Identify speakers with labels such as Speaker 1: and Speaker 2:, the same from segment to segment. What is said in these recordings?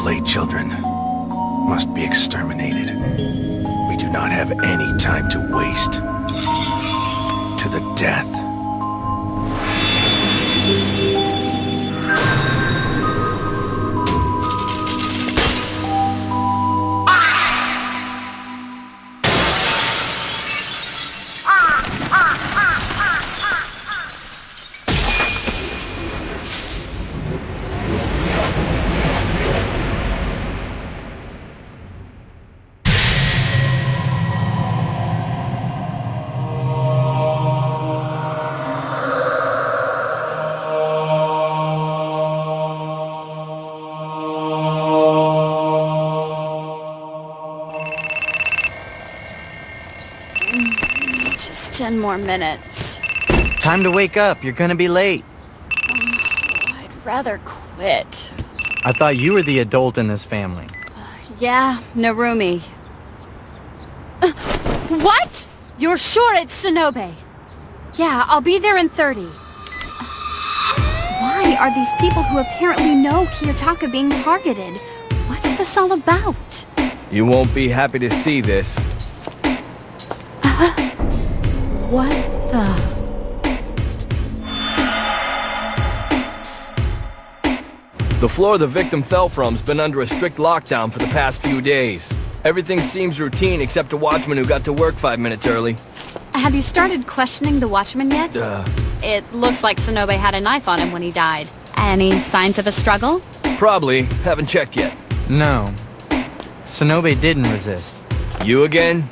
Speaker 1: play children must be exterminated. We do not have any time to waste. To the death.
Speaker 2: Just 10 more minutes.
Speaker 3: Time to wake up. You're gonna be late.
Speaker 2: I'd rather quit.
Speaker 3: I thought you were the adult in this family.
Speaker 2: Yeah, Narumi. What? You're sure it's Sonobe? Yeah, I'll be there in 30. Why are these people who apparently know Kiyotaka being targeted? What's this all about?
Speaker 4: You won't be happy to see this.
Speaker 2: What the...
Speaker 4: The floor the victim fell from's been under a strict lockdown for the past few days. Everything seems routine except a watchman who got to work 5 minutes early.
Speaker 2: Have you started questioning the watchman yet? It looks like Sonobe had a knife on him when he died. Any signs of a struggle?
Speaker 4: Probably. Haven't checked yet.
Speaker 3: No. Sonobe didn't resist.
Speaker 4: You again?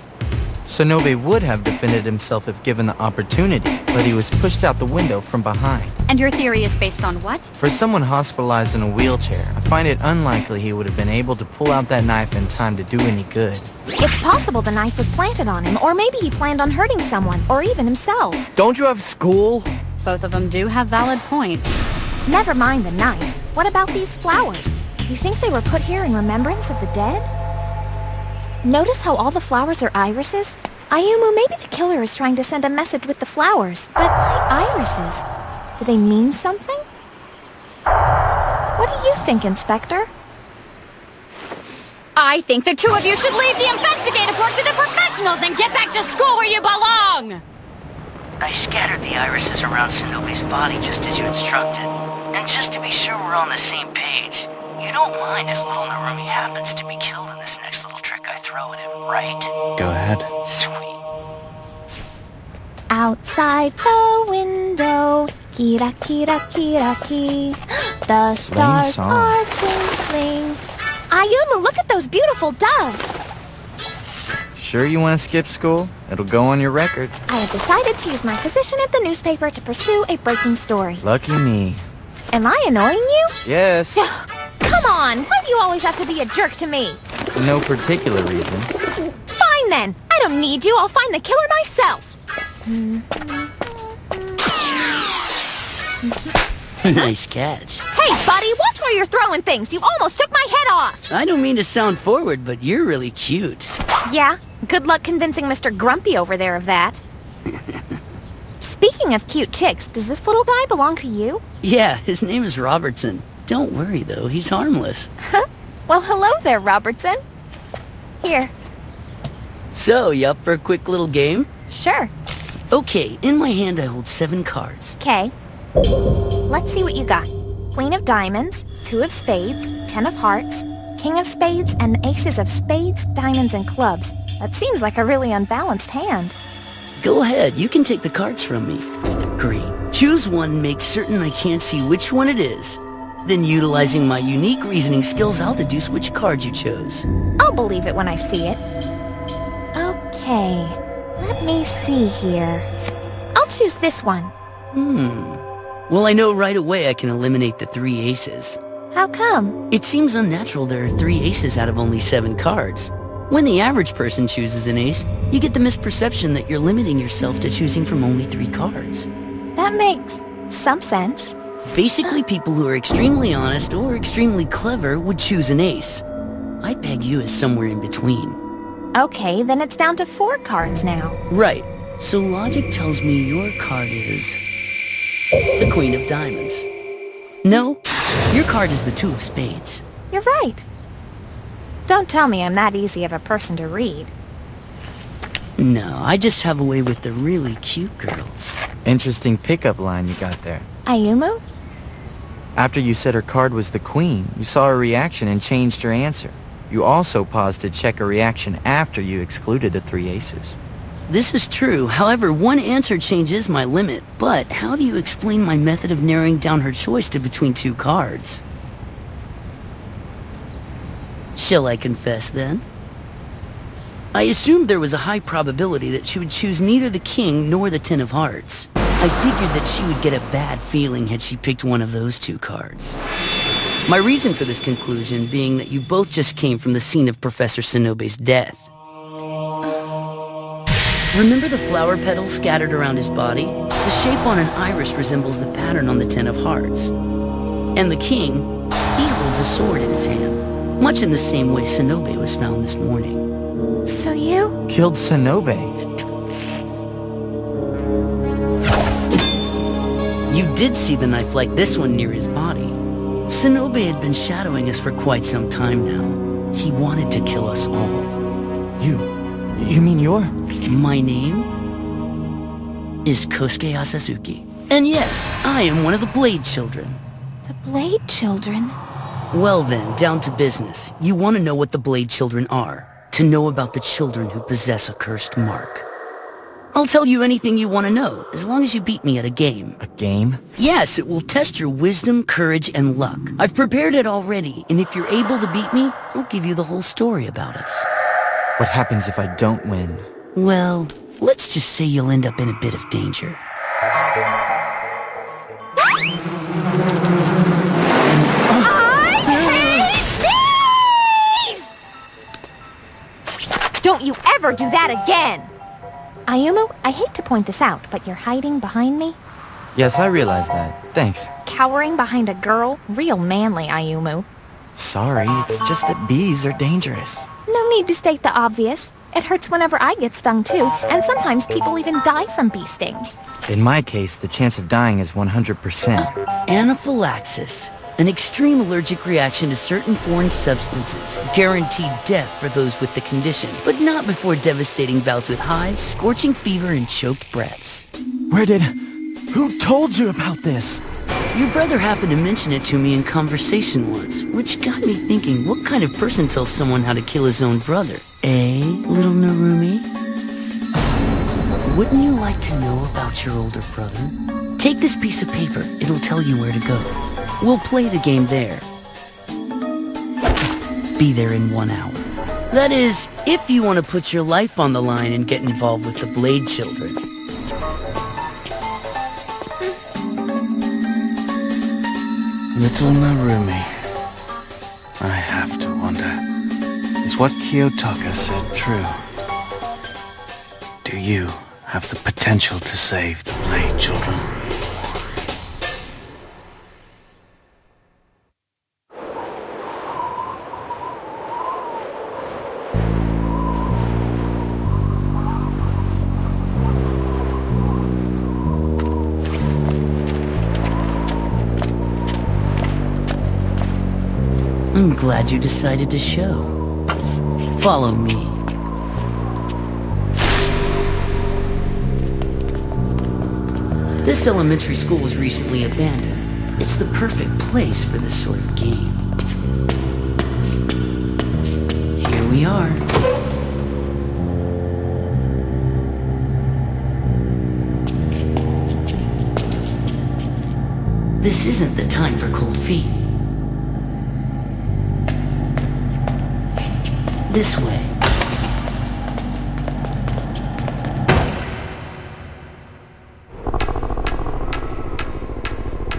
Speaker 3: Sonobe would have defended himself if given the opportunity, but he was pushed out the window from behind.
Speaker 2: And your theory is based on what?
Speaker 3: For someone hospitalized in a wheelchair, I find it unlikely he would have been able to pull out that knife in time to do any good.
Speaker 5: It's possible the knife was planted on him, or maybe he planned on hurting someone, or even himself.
Speaker 4: Don't you have school?
Speaker 2: Both of them do have valid points.
Speaker 5: Never mind the knife. What about these flowers? Do you think they were put here in remembrance of the dead? Notice how all the flowers are irises? Ayumu, maybe the killer is trying to send a message with the flowers. But why irises? Do they mean something? What do you think, Inspector?
Speaker 2: I think the two of you should leave the investigative work to the professionals and get back to school where you belong!
Speaker 6: I scattered the irises around Sonobe's body just as you instructed. And just to be sure we're on the same page, you don't mind if little Narumi happens to be killed in this next little trick I throw at him, right?
Speaker 1: Go ahead.
Speaker 6: Sweet.
Speaker 5: Outside the window, kira kira kira ki. The stars
Speaker 3: song.
Speaker 5: are twinkling. Ayumu, look at those beautiful doves!
Speaker 3: Sure you want to skip school? It'll go on your record.
Speaker 5: I have decided to use my position at the newspaper to pursue a breaking story.
Speaker 3: Lucky me.
Speaker 5: Am I annoying you?
Speaker 3: Yes.
Speaker 5: Come on, why do you always have to be a jerk to me?
Speaker 3: For no particular reason.
Speaker 5: Fine then, I don't need you, I'll find the killer myself.
Speaker 6: Nice catch.
Speaker 5: Hey buddy, watch where you're throwing things, you almost took my head off.
Speaker 6: I don't mean to sound forward, but you're really cute.
Speaker 5: Yeah, good luck convincing Mr. Grumpy over there of that. Speaking of cute chicks, does this little guy belong to you?
Speaker 6: Yeah, his name is Robertson. Don't worry though, he's harmless.
Speaker 5: Well, hello there, Robertson. Here.
Speaker 6: So, you up for a quick little game?
Speaker 5: Sure.
Speaker 6: Okay, in my hand I hold 7 cards.
Speaker 5: Okay. Let's see what you got. Queen of diamonds, 2 of spades, 10 of hearts, king of spades, and aces of spades, diamonds, and clubs. That seems like a really unbalanced hand.
Speaker 6: Go ahead, you can take the cards from me. Great. Choose one and make certain I can't see which one it is. Then utilizing my unique reasoning skills, I'll deduce which card you chose.
Speaker 5: I'll believe it when I see it. Okay, let me see here. I'll choose this one.
Speaker 6: Well, I know right away I can eliminate the 3 aces.
Speaker 5: How come?
Speaker 6: It seems unnatural there are 3 aces out of only 7 cards. When the average person chooses an ace, you get the misperception that you're limiting yourself to choosing from only 3 cards.
Speaker 5: That makes some sense.
Speaker 6: Basically, people who are extremely honest or extremely clever would choose an ace. I'd peg you as somewhere in between.
Speaker 5: Okay, then it's down to 4 cards now.
Speaker 6: Right. So logic tells me your card is the Queen of Diamonds. No, your card is the 2 of Spades.
Speaker 5: You're right. Don't tell me I'm that easy of a person to read.
Speaker 6: No, I just have a way with the really cute girls.
Speaker 3: Interesting pickup line you got there.
Speaker 5: Ayumu?
Speaker 3: After you said her card was the queen, you saw her reaction and changed your answer. You also paused to check her reaction after you excluded the 3 aces.
Speaker 6: This is true. However, one answer change is my limit. But how do you explain my method of narrowing down her choice to between 2 cards? Shall I confess then? I assumed there was a high probability that she would choose neither the king nor the 10 of hearts. I figured that she would get a bad feeling had she picked one of those 2 cards. My reason for this conclusion being that you both just came from the scene of Professor Sonobe's death. Remember the flower petals scattered around his body? The shape on an iris resembles the pattern on the 10 of hearts. And the king, he holds a sword in his hand, much in the same way Sonobe was found this morning.
Speaker 5: So you?
Speaker 3: Killed Sonobe.
Speaker 6: You did see the knife like this one near his body. Sonobe had been shadowing us for quite some time now. He wanted to kill us all.
Speaker 3: You mean you're?
Speaker 6: My name is Kosuke Asazuki. And yes, I am one of the Blade Children.
Speaker 5: The Blade Children?
Speaker 6: Well then, down to business. You want to know what the Blade Children are. To know about the children who possess a cursed mark. I'll tell you anything you want to know, as long as you beat me at a game.
Speaker 3: A game?
Speaker 6: Yes, it will test your wisdom, courage, and luck. I've prepared it already, and if you're able to beat me, I'll give you the whole story about us.
Speaker 3: What happens if I don't win?
Speaker 6: Well, let's just say you'll end up in a bit of danger.
Speaker 5: Don't you ever do that again! Ayumu, I hate to point this out, but you're hiding behind me?
Speaker 3: Yes, I realize that. Thanks.
Speaker 5: Cowering behind a girl? Real manly, Ayumu.
Speaker 3: Sorry, it's just that bees are dangerous.
Speaker 5: No need to state the obvious. It hurts whenever I get stung too, and sometimes people even die from bee stings.
Speaker 3: In my case, the chance of dying is 100%.
Speaker 6: Anaphylaxis. An extreme allergic reaction to certain foreign substances, guaranteed death for those with the condition, but not before devastating bouts with hives, scorching fever, and choked breaths.
Speaker 3: Who told you about this?
Speaker 6: Your brother happened to mention it to me in conversation once, which got me thinking, what kind of person tells someone how to kill his own brother? Eh, little Narumi? Wouldn't you like to know about your older brother? Take this piece of paper, it'll tell you where to go. We'll play the game there. Be there in 1 hour. That is, if you want to put your life on the line and get involved with the Blade Children.
Speaker 1: Little Narumi. I have to wonder, is what Kiyotaka said true? Do you have the potential to save the Blade Children?
Speaker 6: I'm glad you decided to show. Follow me. This elementary school was recently abandoned. It's the perfect place for this sort of game. Here we are. This isn't the time for cold feet. This way.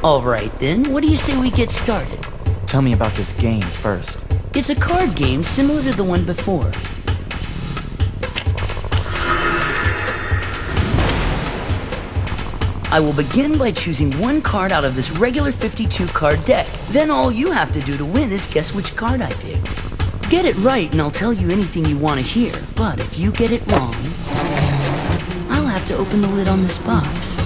Speaker 6: Alright then, what do you say we get started?
Speaker 3: Tell me about this game first.
Speaker 6: It's a card game similar to the one before. I will begin by choosing one card out of this regular 52 card deck. Then all you have to do to win is guess which card I picked. Get it right and I'll tell you anything you want to hear, but if you get it wrong, I'll have to open the lid on this box.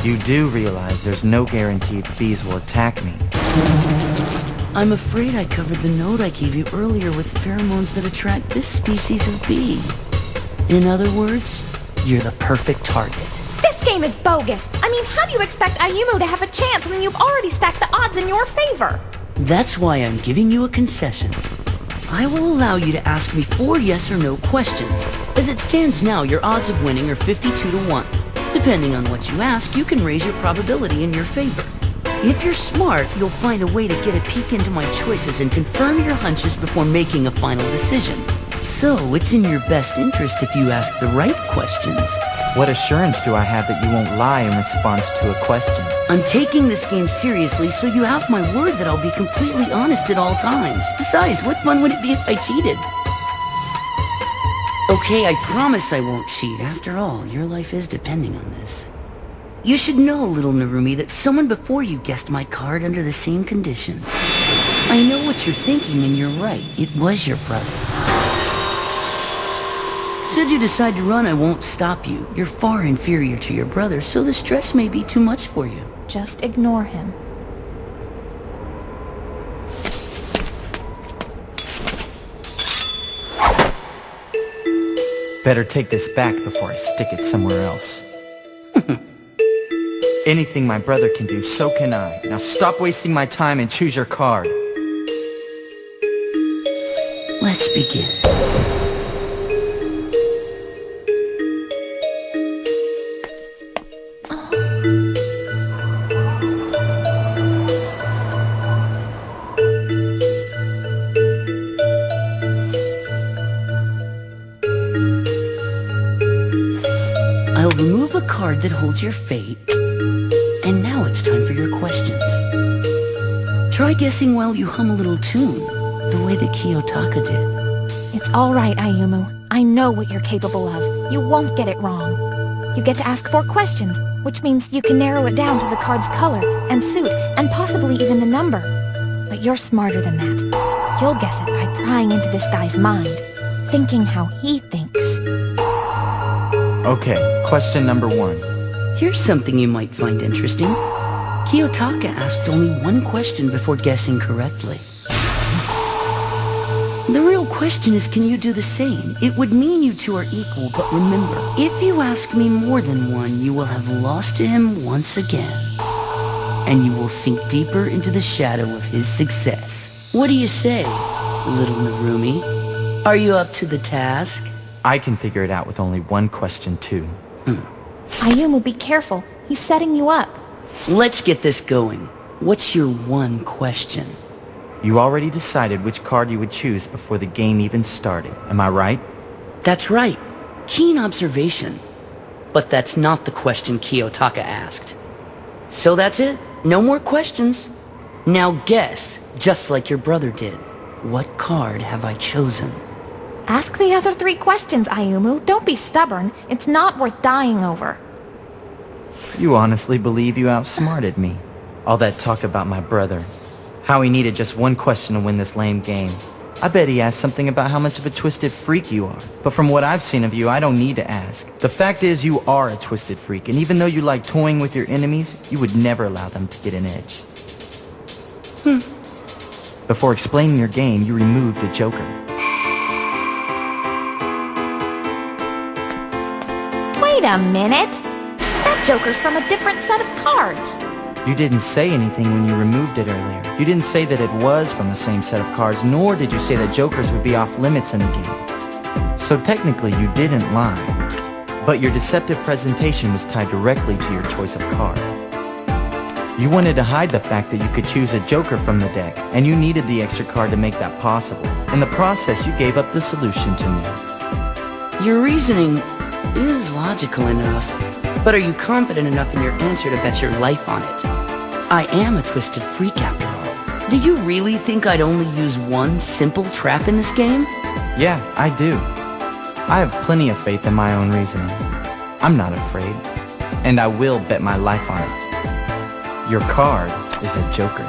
Speaker 3: You do realize there's no guarantee the bees will attack me.
Speaker 6: I'm afraid I covered the note I gave you earlier with pheromones that attract this species of bee. In other words, you're the perfect target.
Speaker 5: This game is bogus. I mean, how do you expect Ayumu to have a chance when you've already stacked the odds in your favor?
Speaker 6: That's why I'm giving you a concession. I will allow you to ask me 4 yes or no questions. As it stands now, your odds of winning are 52 to 1. Depending on what you ask, you can raise your probability in your favor. If you're smart, you'll find a way to get a peek into my choices and confirm your hunches before making a final decision. So, it's in your best interest if you ask the right questions.
Speaker 3: What assurance do I have that you won't lie in response to a question?
Speaker 6: I'm taking this game seriously, so you have my word that I'll be completely honest at all times. Besides, what fun would it be if I cheated? Okay, I promise I won't cheat. After all, your life is depending on this. You should know, little Narumi, that someone before you guessed my card under the same conditions. I know what you're thinking, and you're right. It was your brother. Should you decide to run, I won't stop you. You're far inferior to your brother, so the stress may be too much for you.
Speaker 5: Just ignore him.
Speaker 3: Better take this back before I stick it somewhere else. Anything my brother can do, so can I. Now stop wasting my time and choose your card.
Speaker 6: Let's begin. I'll remove a card that holds your fate. And now it's time for your questions. Try guessing while you hum a little tune, the way that Kiyotaka did.
Speaker 5: It's all right, Ayumu. I know what you're capable of. You won't get it wrong. You get to ask 4 questions, which means you can narrow it down to the card's color and suit, and possibly even the number. But you're smarter than that. You'll guess it by prying into this guy's mind, thinking how he thinks.
Speaker 3: Okay, question number 1.
Speaker 6: Here's something you might find interesting. Kiyotaka asked only 1 question before guessing correctly. The real question is, can you do the same? It would mean you two are equal, but remember, if you ask me more than 1, you will have lost to him once again. And you will sink deeper into the shadow of his success. What do you say, little Narumi? Are you up to the task?
Speaker 3: I can figure it out with only 1 question too.
Speaker 5: Ayumu, be careful. He's setting you up.
Speaker 6: Let's get this going. What's your 1 question?
Speaker 3: You already decided which card you would choose before the game even started. Am I right?
Speaker 6: That's right. Keen observation. But that's not the question Kiyotaka asked. So that's it. No more questions. Now guess, just like your brother did. What card have I chosen?
Speaker 5: Ask the other 3 questions, Ayumu. Don't be stubborn. It's not worth dying over.
Speaker 3: You honestly believe you outsmarted me. All that talk about my brother. How he needed just 1 question to win this lame game. I bet he asked something about how much of a twisted freak you are. But from what I've seen of you, I don't need to ask. The fact is, you are a twisted freak, and even though you like toying with your enemies, you would never allow them to get an edge. Before explaining your game, you removed the Joker.
Speaker 5: Wait a minute. That Joker's from a different set of cards.
Speaker 3: You didn't say anything when you removed it earlier. You didn't say that it was from the same set of cards, nor did you say that Jokers would be off limits in the game. So technically, you didn't lie. But your deceptive presentation was tied directly to your choice of card. You wanted to hide the fact that you could choose a Joker from the deck, and you needed the extra card to make that possible. In the process, you gave up the solution to me.
Speaker 6: Your reasoning is logical enough, but are you confident enough in your answer to bet your life on it? I am a twisted freak after all. Do you really think I'd only use 1 simple trap in this game?
Speaker 3: Yeah, I do. I have plenty of faith in my own reasoning. I'm not afraid, and I will bet my life on it. Your card is a Joker.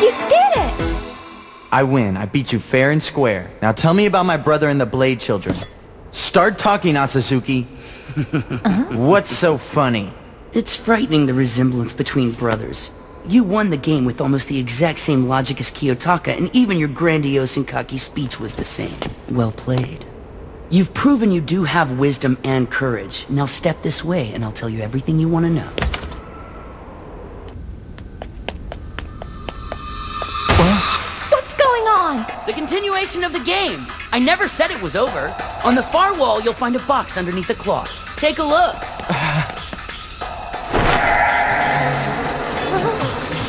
Speaker 5: You did it!
Speaker 3: I win. I beat you fair and square. Now tell me about my brother and the Blade Children. Start talking, Asazuki. What's so funny?
Speaker 6: It's frightening, the resemblance between brothers. You won the game with almost the exact same logic as Kiyotaka, and even your grandiose and cocky speech was the same. Well played. You've proven you do have wisdom and courage. Now step this way, and I'll tell you everything you want to know.
Speaker 5: What's going on?
Speaker 6: The continuation of the game. I never said it was over. On the far wall, you'll find a box underneath the clock. Take a look.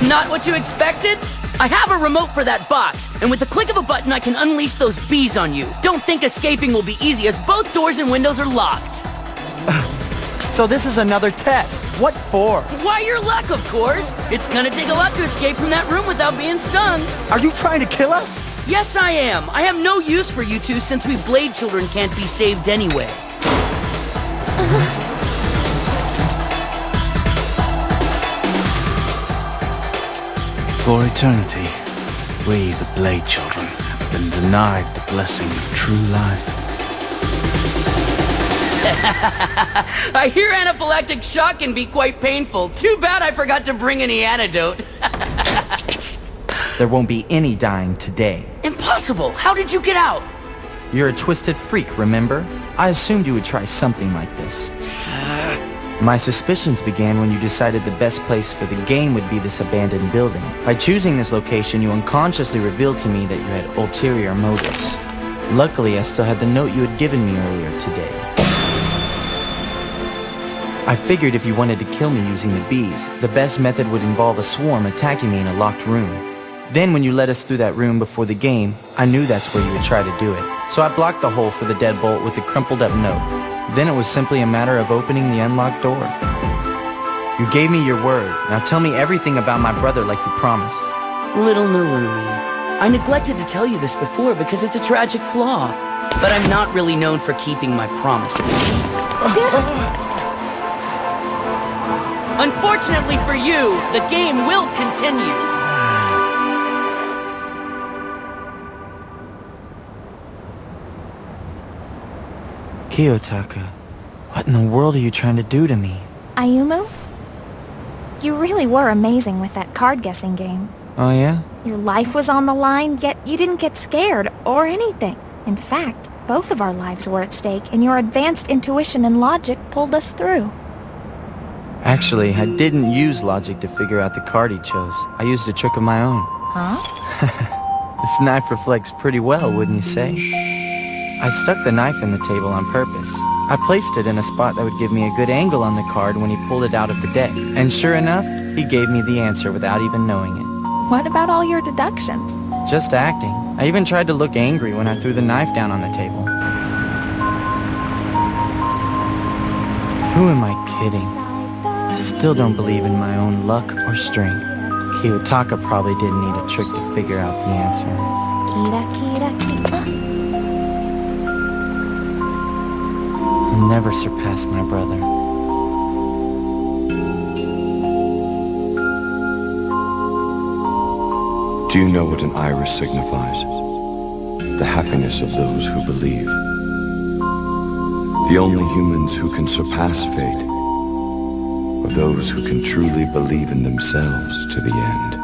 Speaker 6: Not what you expected? I have a remote for that box, and with the click of a button I can unleash those bees on you. Don't think escaping will be easy, as both doors and windows are locked.
Speaker 3: So this is another test. What for?
Speaker 6: Why, your luck, of course. It's gonna take a lot to escape from that room without being stung.
Speaker 3: Are you trying to kill us?
Speaker 6: Yes, I am. I have no use for you two since we Blade Children can't be saved anyway.
Speaker 1: For eternity, we, the Blade Children, have been denied the blessing of true life.
Speaker 6: I hear anaphylactic shock can be quite painful. Too bad I forgot to bring any antidote.
Speaker 3: There won't be any dying today.
Speaker 6: Impossible! How did you get out?
Speaker 3: You're a twisted freak, remember? I assumed you would try something like this. My suspicions began when you decided the best place for the game would be this abandoned building. By choosing this location, you unconsciously revealed to me that you had ulterior motives. Luckily, I still had the note you had given me earlier today. I figured if you wanted to kill me using the bees, the best method would involve a swarm attacking me in a locked room. Then when you led us through that room before the game, I knew that's where you would try to do it. So I blocked the hole for the deadbolt with a crumpled up note. Then it was simply a matter of opening the unlocked door. You gave me your word. Now tell me everything about my brother like you promised.
Speaker 6: Little Narumi. I neglected to tell you this before because it's a tragic flaw. But I'm not really known for keeping my promises. Unfortunately for you, the game will continue.
Speaker 3: Kiyotaka, what in the world are you trying to do to me?
Speaker 5: Ayumu? You really were amazing with that card guessing game.
Speaker 3: Oh yeah?
Speaker 5: Your life was on the line, yet you didn't get scared or anything. In fact, both of our lives were at stake, and your advanced intuition and logic pulled us through.
Speaker 3: Actually, I didn't use logic to figure out the card he chose. I used a trick of my own.
Speaker 5: Huh?
Speaker 3: This knife reflects pretty well, wouldn't you say? I stuck the knife in the table on purpose. I placed it in a spot that would give me a good angle on the card when he pulled it out of the deck. And sure enough, he gave me the answer without even knowing it.
Speaker 5: What about all your deductions?
Speaker 3: Just acting. I even tried to look angry when I threw the knife down on the table. Who am I kidding? I still don't believe in my own luck or strength. Kiyotaka probably didn't need a trick to figure out the answer.
Speaker 5: Kira, kira, kira.
Speaker 3: I'll never surpass my brother.
Speaker 7: Do you know what an iris signifies? The happiness of those who believe. The only humans who can surpass fate are those who can truly believe in themselves to the end.